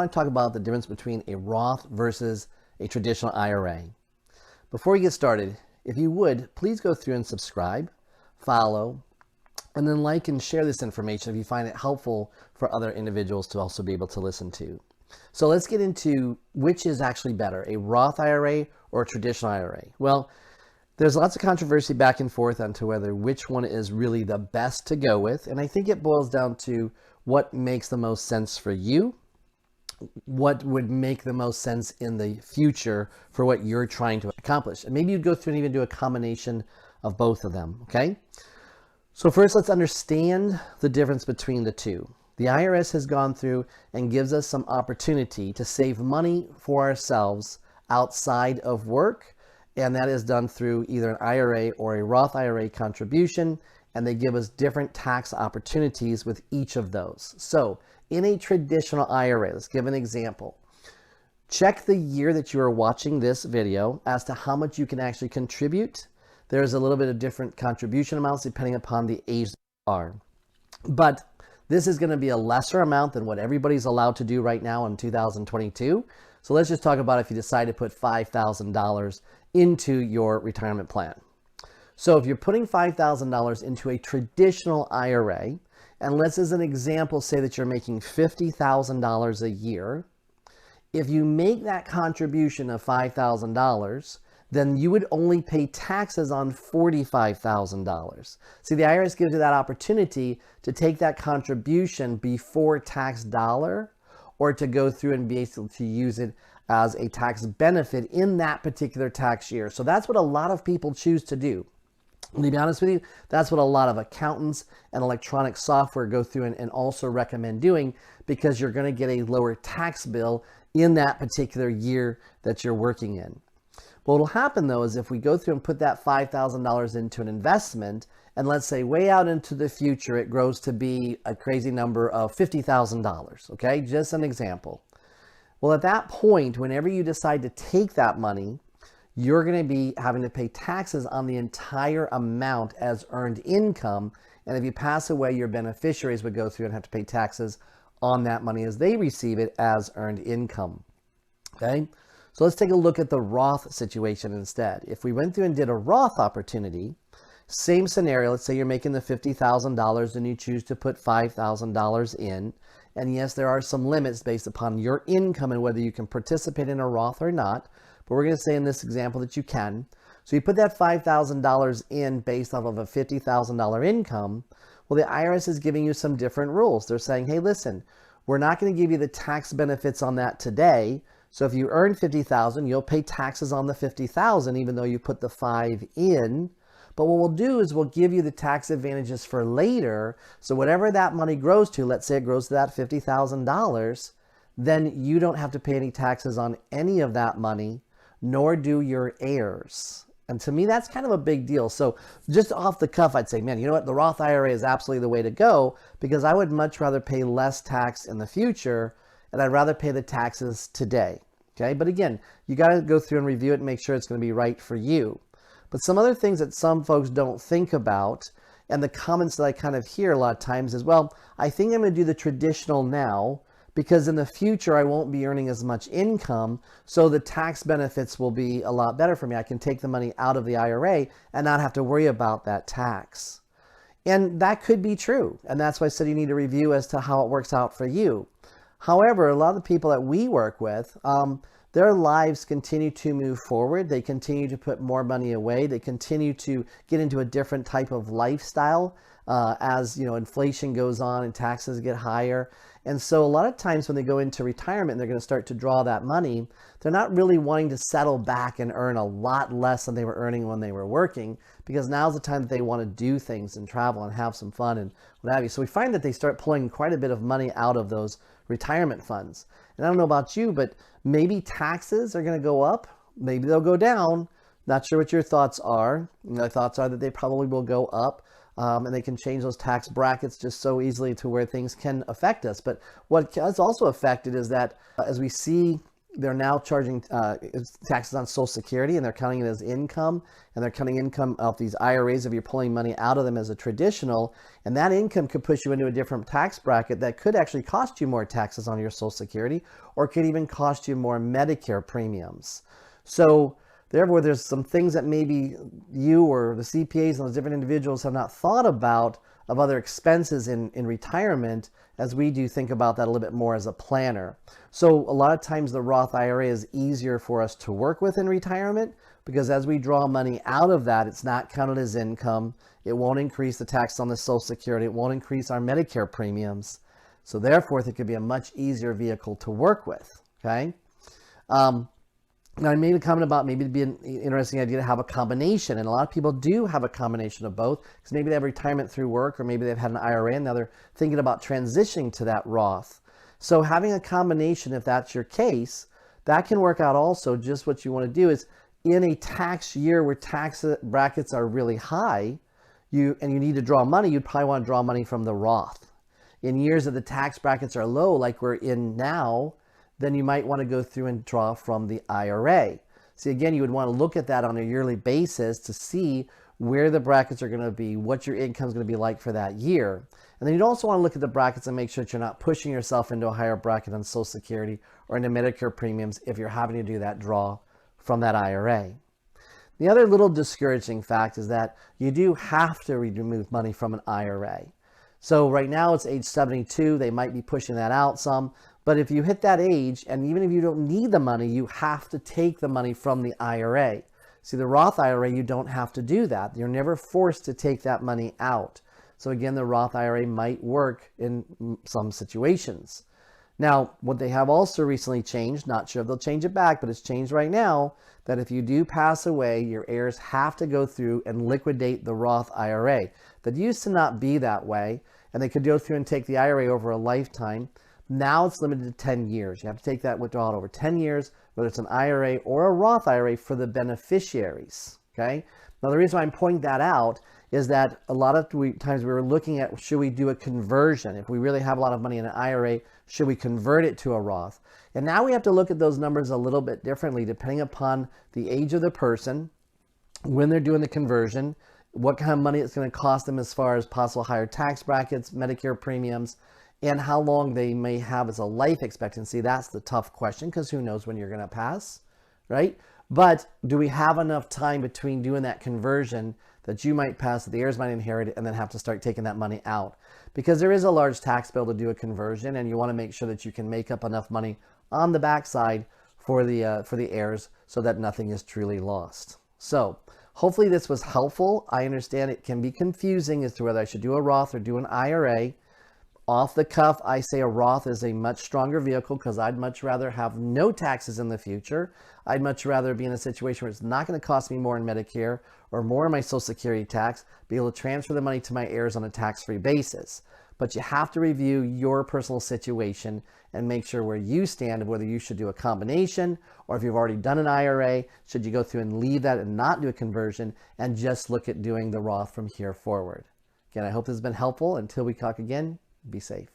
I want to talk about the difference between a Roth versus a traditional IRA. Before we get started, if you would, please go through and subscribe, follow, and then like and share this information if you find it helpful for other individuals to also be able to listen to. So let's get into which is actually better, a Roth IRA or a traditional IRA. Well, there's lots of controversy back and forth onto whether which one is really the best to go with. And I think it boils down to what makes the most sense for you, what would make the most sense in the future for what you're trying to accomplish. And maybe you'd go through and even do a combination of both of them, okay? So first, let's understand the difference between the two. The IRS has gone through and gives us some opportunity to save money for ourselves outside of work, and that is done through either an IRA or a Roth IRA contribution, and they give us different tax opportunities with each of those. So in a traditional IRA, let's give an example. Check the year that you are watching this video as to how much you can actually contribute. There's a little bit of different contribution amounts depending upon the age that you are. But this is going to be a lesser amount than what everybody's allowed to do right now in 2022. So let's just talk about if you decide to put $5,000 into your retirement plan. So if you're putting $5,000 into a traditional IRA, and let's as an example say that you're making $50,000 a year, if you make that contribution of $5,000, then you would only pay taxes on $45,000. See, the IRS gives you that opportunity to take that contribution before tax dollar, or to go through and be able to use it as a tax benefit in that particular tax year. So that's what a lot of people choose to do. And to be honest with you, that's what a lot of accountants and electronic software go through and also recommend doing, because you're going to get a lower tax bill in that particular year that you're working in. What will happen though is if we go through and put that $5,000 into an investment, and let's say way out into the future it grows to be a crazy number of $50,000, okay? Just an example. Well, at that point, whenever you decide to take that money, you're going to be having to pay taxes on the entire amount as earned income. And if you pass away, your beneficiaries would go through and have to pay taxes on that money as they receive it as earned income. Okay, so let's take a look at the Roth situation instead. If we went through and did a Roth opportunity, same scenario, let's say you're making the $50,000 and you choose to put $5,000 in. And yes, there are some limits based upon your income and whether you can participate in a Roth or not. But we're going to say in this example that you can. So you put that $5,000 in based off of a $50,000 income. Well, the IRS is giving you some different rules. They're saying, hey, listen, we're not going to give you the tax benefits on that today. So if you earn $50,000, you'll pay taxes on the $50,000 even though you put the $5,000 in. But what we'll do is we'll give you the tax advantages for later. So whatever that money grows to, let's say it grows to that $50,000, then you don't have to pay any taxes on any of that money, nor do your heirs. And to me, that's kind of a big deal. So just off the cuff, I'd say, man, you know what? The Roth IRA is absolutely the way to go, because I would much rather pay less tax in the future, and I'd rather pay the taxes today. Okay. But again, you got to go through and review it and make sure it's going to be right for you. But some other things that some folks don't think about, and the comments that I kind of hear a lot of times is, well, I think I'm going to do the traditional now, because in the future I won't be earning as much income, so the tax benefits will be a lot better for me. I can take the money out of the IRA and not have to worry about that tax. And that could be true. And that's why I said you need to review as to how it works out for you. However, a lot of the people that we work with, their lives continue to move forward. They continue to put more money away. They continue to get into a different type of lifestyle as inflation goes on and taxes get higher. And so a lot of times when they go into retirement and they're going to start to draw that money, they're not really wanting to settle back and earn a lot less than they were earning when they were working, because now's the time that they want to do things and travel and have some fun and what have you. So we find that they start pulling quite a bit of money out of those retirement funds. And I don't know about you, but maybe taxes are going to go up. Maybe they'll go down. Not sure what your thoughts are. My thoughts are that they probably will go up. And they can change those tax brackets just so easily to where things can affect us. But what is also affected is that as we see they're now charging taxes on Social Security, and they're counting it as income, and they're counting income of these IRAs if you're pulling money out of them as a traditional, and that income could push you into a different tax bracket that could actually cost you more taxes on your Social Security, or could even cost you more Medicare premiums. So therefore, there's some things that maybe you or the CPAs and those different individuals have not thought about of other expenses in retirement, as we do think about that a little bit more as a planner. So a lot of times the Roth IRA is easier for us to work with in retirement, because as we draw money out of that, it's not counted as income. It won't increase the tax on the Social Security. It won't increase our Medicare premiums. So therefore, it could be a much easier vehicle to work with, okay? Now, I made a comment about maybe it'd be an interesting idea to have a combination, and a lot of people do have a combination of both, because maybe they have retirement through work, or maybe they've had an IRA and now they're thinking about transitioning to that Roth. So having a combination, if that's your case, that can work out also. Just what you want to do is, in a tax year where tax brackets are really high, you need to draw money, you'd probably want to draw money from the Roth. In years that the tax brackets are low, like we're in now, then you might want to go through and draw from the IRA. See, again, you would want to look at that on a yearly basis to see where the brackets are going to be, what your income is going to be like for that year. And then you'd also want to look at the brackets and make sure that you're not pushing yourself into a higher bracket on Social Security or into Medicare premiums if you're having to do that draw from that IRA. The other little discouraging fact is that you do have to remove money from an IRA. So right now it's age 72, they might be pushing that out some, but if you hit that age, and even if you don't need the money, you have to take the money from the IRA. See, the Roth IRA, you don't have to do that. You're never forced to take that money out. So again, the Roth IRA might work in some situations. Now, what they have also recently changed, not sure if they'll change it back, but it's changed right now, that if you do pass away, your heirs have to go through and liquidate the Roth IRA. That used to not be that way, and they could go through and take the IRA over a lifetime. Now it's limited to 10 years. You have to take that withdrawal over 10 years, whether it's an IRA or a Roth IRA for the beneficiaries, okay? Now, the reason why I'm pointing that out is that a lot of times we were looking at, should we do a conversion? If we really have a lot of money in an IRA, should we convert it to a Roth? And now we have to look at those numbers a little bit differently, depending upon the age of the person, when they're doing the conversion, what kind of money it's going to cost them as far as possible higher tax brackets, Medicare premiums, and how long they may have as a life expectancy. That's the tough question, because who knows when you're going to pass, right? But do we have enough time between doing that conversion that you might pass, that the heirs might inherit it, and then have to start taking that money out? Because there is a large tax bill to do a conversion, and you want to make sure that you can make up enough money on the backside for the heirs so that nothing is truly lost. So hopefully this was helpful. I understand it can be confusing as to whether I should do a Roth or do an IRA. Off the cuff, I say a Roth is a much stronger vehicle, because I'd much rather have no taxes in the future. I'd much rather be in a situation where it's not going to cost me more in Medicare or more in my Social Security tax, be able to transfer the money to my heirs on a tax-free basis. But you have to review your personal situation and make sure where you stand, whether you should do a combination, or if you've already done an IRA, should you go through and leave that and not do a conversion and just look at doing the Roth from here forward. Again, I hope this has been helpful. Until we talk again, be safe.